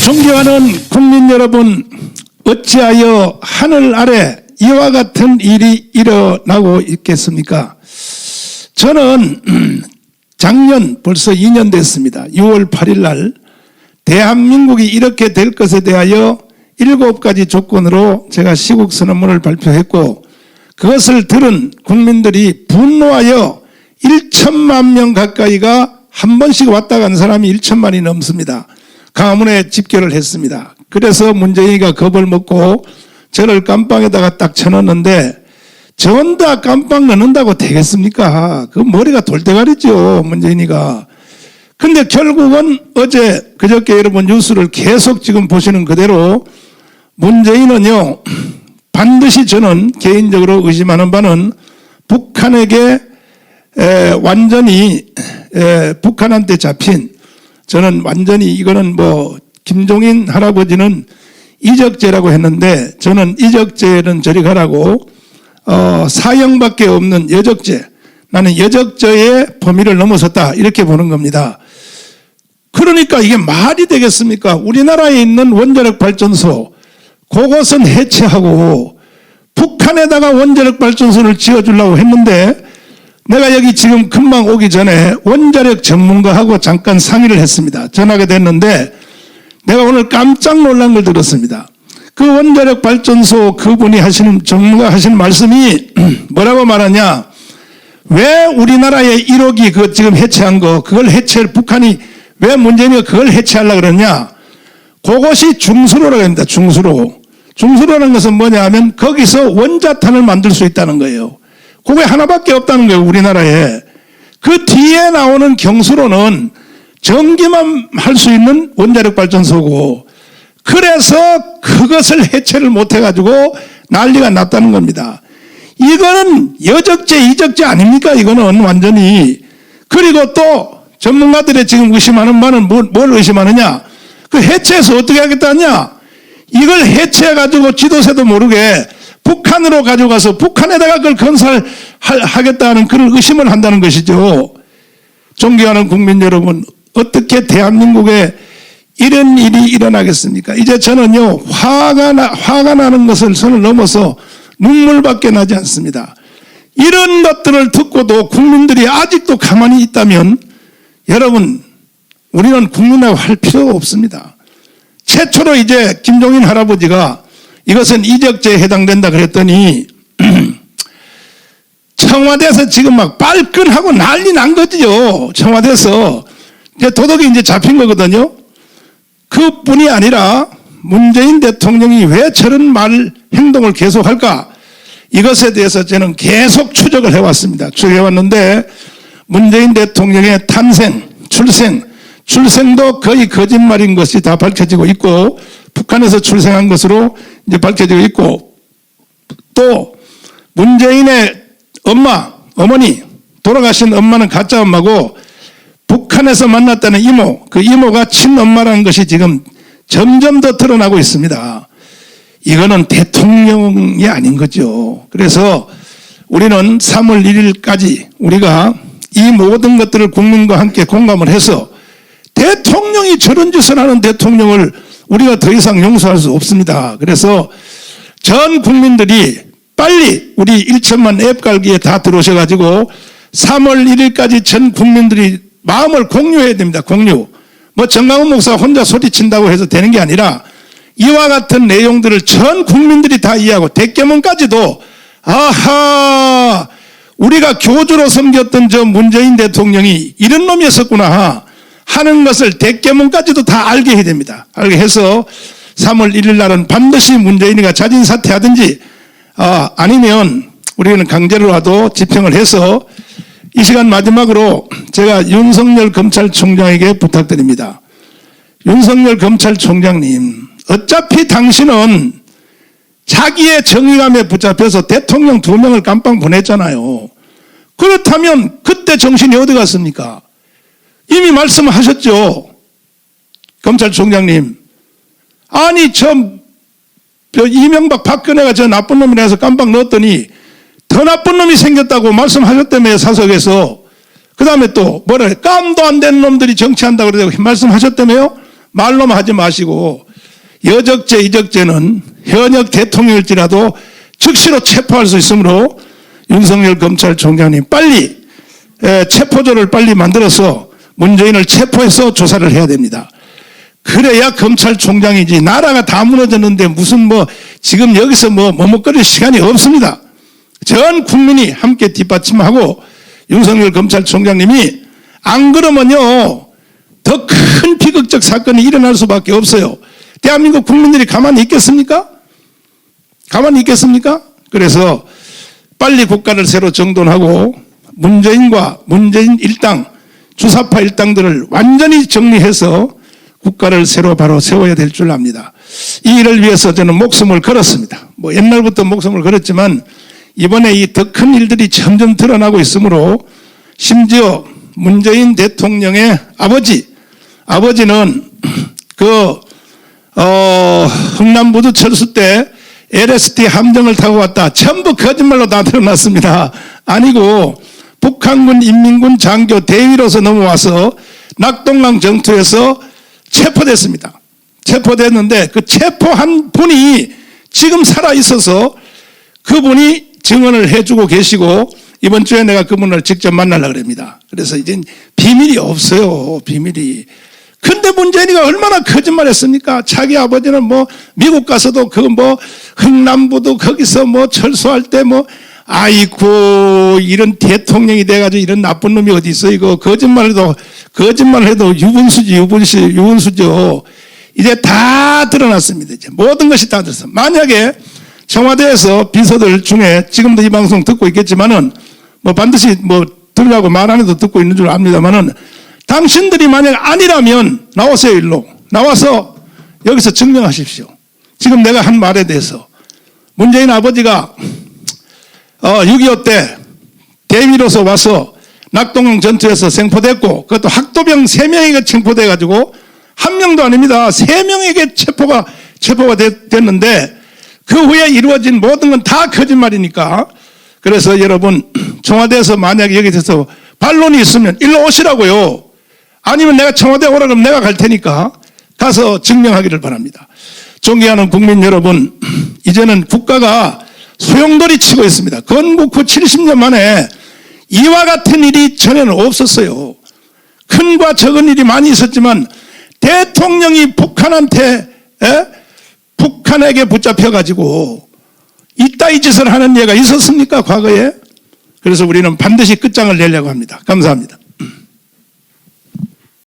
존경하는 국민 여러분, 어찌하여 하늘 아래 이와 같은 일이 일어나고 있겠습니까? 저는 작년 벌써 2년 됐습니다. 6월 8일 날 대한민국이 이렇게 될 것에 대하여 7가지 조건으로 제가 시국 선언문을 발표했고, 그것을 들은 국민들이 분노하여 1천만 명 가까이가 한 번씩 왔다 간 사람이 1천만이 넘습니다. 강화문에 집결을 했습니다. 그래서 문재인이가 겁을 먹고 저를 깜빵에다가 딱 쳐넣는데, 전다 깜빵 넣는다고 되겠습니까? 그 머리가 돌대가리죠, 문재인이가. 근데 결국은 어제 그저께 여러분 뉴스를 계속 지금 보시는 그대로 문재인은요, 반드시 저는 개인적으로 의심하는 바는 북한에게 완전히 북한한테 잡힌, 저는 완전히 이거는 뭐 김종인 할아버지는 이적죄라고 했는데 저는 이적죄는 저리 가라고 사형밖에 없는 여적죄, 나는 여적죄의 범위를 넘어섰다 이렇게 보는 겁니다. 그러니까 이게 말이 되겠습니까? 우리나라에 있는 원자력 발전소 그것은 해체하고 북한에다가 원자력 발전소를 지어주려고 했는데, 내가 여기 지금 금방 오기 전에 원자력 전문가하고 잠깐 상의를 했습니다. 전화가 됐는데 내가 오늘 깜짝 놀란 걸 들었습니다. 그 원자력 발전소 그분이 전문가 하시는 말씀이 뭐라고 말하냐, 왜 우리나라의 1호기 그 지금 해체한 거, 그걸 북한이 왜 문재인이 그걸 해체하려고 그러냐, 그것이 중수로라고 합니다. 중수로라는 것은 뭐냐 하면 거기서 원자탄을 만들 수 있다는 거예요. 그게 하나밖에 없다는 거예요, 우리나라에. 그 뒤에 나오는 경수로는 전기만 할 수 있는 원자력 발전소고, 그래서 그것을 해체를 못해가지고 난리가 났다는 겁니다. 이거는 여적죄, 이적죄 아닙니까? 이거는 완전히. 그리고 또 전문가들의 지금 의심하는 바는 뭘 의심하느냐? 그 해체해서 어떻게 하겠다냐? 이걸 해체해가지고 지도세도 모르게 북한으로 가져가서 북한에다가 그걸 건설하겠다는 그런 의심을 한다는 것이죠. 존경하는 국민 여러분, 어떻게 대한민국에 이런 일이 일어나겠습니까? 이제 저는요, 화가 나는 것을 선을 넘어서 눈물밖에 나지 않습니다. 이런 것들을 듣고도 국민들이 아직도 가만히 있다면, 여러분, 우리는 국민하고 할 필요가 없습니다. 최초로 이제 김종인 할아버지가 이것은 이적죄에 해당된다 그랬더니 청와대에서 지금 막 발끈하고 난리 난 거지요. 청와대에서 이제 도덕이 이제 잡힌 거거든요. 그뿐이 아니라 문재인 대통령이 왜 저런 행동을 계속할까, 이것에 대해서 저는 계속 추적을 해왔습니다. 추적해왔는데 문재인 대통령의 탄생, 출생도 거의 거짓말인 것이 다 밝혀지고 있고, 북한에서 출생한 것으로 이제 밝혀지고 있고, 또 문재인의 어머니, 돌아가신 엄마는 가짜 엄마고 북한에서 만났다는 이모, 그 이모가 친엄마라는 것이 지금 점점 더 드러나고 있습니다. 이거는 대통령이 아닌 거죠. 그래서 우리는 3월 1일까지 우리가 이 모든 것들을 국민과 함께 공감을 해서, 대통령이 저런 짓을 하는 대통령을 우리가 더 이상 용서할 수 없습니다. 그래서 전 국민들이 빨리 우리 1천만 앱 갈기에 다 들어오셔가지고 3월 1일까지 전 국민들이 마음을 공유해야 됩니다. 공유. 뭐 정강훈 목사 혼자 소리친다고 해서 되는 게 아니라 이와 같은 내용들을 전 국민들이 다 이해하고, 대개문까지도 아하, 우리가 교주로 섬겼던 저 문재인 대통령이 이런 놈이었었구나 하는 것을 대개문까지도 다 알게 해야 됩니다. 알게 해서 3월 1일 날은 반드시 문재인이가 자진 사퇴하든지 아니면 우리는 강제로라도 집행을 해서, 이 시간 마지막으로 제가 윤석열 검찰총장에게 부탁드립니다. 윤석열 검찰총장님, 어차피 당신은 자기의 정의감에 붙잡혀서 대통령 2명을 깜빵 보냈잖아요. 그렇다면 그때 정신이 어디 갔습니까? 이미 말씀하셨죠, 검찰총장님. 아니 이명박 박근혜가 저 나쁜 놈이라 해서 깜빵 넣었더니 더 나쁜 놈이 생겼다고 말씀하셨다며, 사석에서. 그 다음에 또 깜도 안 되는 놈들이 정치한다고 그러고 말씀하셨다며요. 말로만 하지 마시고 여적죄, 이적죄는 현역 대통령일지라도 즉시로 체포할 수 있으므로 윤석열 검찰총장님 빨리 체포조를 빨리 만들어서 문재인을 체포해서 조사를 해야 됩니다. 그래야 검찰총장이지 나라가 다 무너졌는데 무슨 뭐 지금 여기서 뭐 머뭇거릴 시간이 없습니다. 전 국민이 함께 뒷받침하고 윤석열 검찰총장님이 안 그러면요 더 큰 비극적 사건이 일어날 수밖에 없어요. 대한민국 국민들이 가만히 있겠습니까? 가만히 있겠습니까? 그래서 빨리 국가를 새로 정돈하고 문재인과 문재인 일당, 주사파 일당들을 완전히 정리해서 국가를 새로 바로 세워야 될 줄 압니다. 이 일을 위해서 저는 목숨을 걸었습니다. 뭐 옛날부터 목숨을 걸었지만 이번에 이 더 큰 일들이 점점 드러나고 있으므로 심지어 문재인 대통령의 아버지는 흥남부두 철수 때 LST 함정을 타고 왔다. 전부 거짓말로 다 드러났습니다. 아니고 북한군 인민군 장교 대위로서 넘어와서 낙동강 전투에서 체포됐습니다. 체포됐는데 그 체포한 분이 지금 살아있어서 그분이 증언을 해주고 계시고 이번 주에 내가 그분을 직접 만나려고 합니다. 그래서 이젠 비밀이 없어요. 비밀이. 근데 문재인이가 얼마나 거짓말했습니까? 자기 아버지는 뭐 미국 가서도 그 뭐 흥남부도 거기서 뭐 철수할 때 뭐 아이고 이런 대통령이 돼가지고 이런 나쁜 놈이 어디 있어? 이거 거짓말해도 유분수죠. 이제 다 드러났습니다. 이제 모든 것이 다 드러났어. 만약에 청와대에서 비서들 중에 지금도 이 방송 듣고 있겠지만은 뭐 반드시 뭐 들으라고 말 안 해도 듣고 있는 줄 압니다만은 당신들이 만약 아니라면 나오세요. 일로 나와서 여기서 증명하십시오. 지금 내가 한 말에 대해서 문재인 아버지가 6.25 때 대위로서 와서 낙동강 전투에서 생포됐고 그것도 학도병 3명에게 체포돼가지고 1명도 아닙니다. 3명에게 체포가 됐는데 그 후에 이루어진 모든 건 다 거짓말이니까 그래서 여러분 청와대에서 만약에 여기 대해서 반론이 있으면 일로 오시라고요. 아니면 내가 청와대 오라 그러면 내가 갈 테니까 가서 증명하기를 바랍니다. 존경하는 국민 여러분, 이제는 국가가 소용돌이 치고 있습니다. 건국 후 70년 만에 이와 같은 일이 전에는 없었어요. 큰과 적은 일이 많이 있었지만 대통령이 북한에게 붙잡혀가지고 이따위 짓을 하는 예가 있었습니까? 과거에? 그래서 우리는 반드시 끝장을 내려고 합니다. 감사합니다.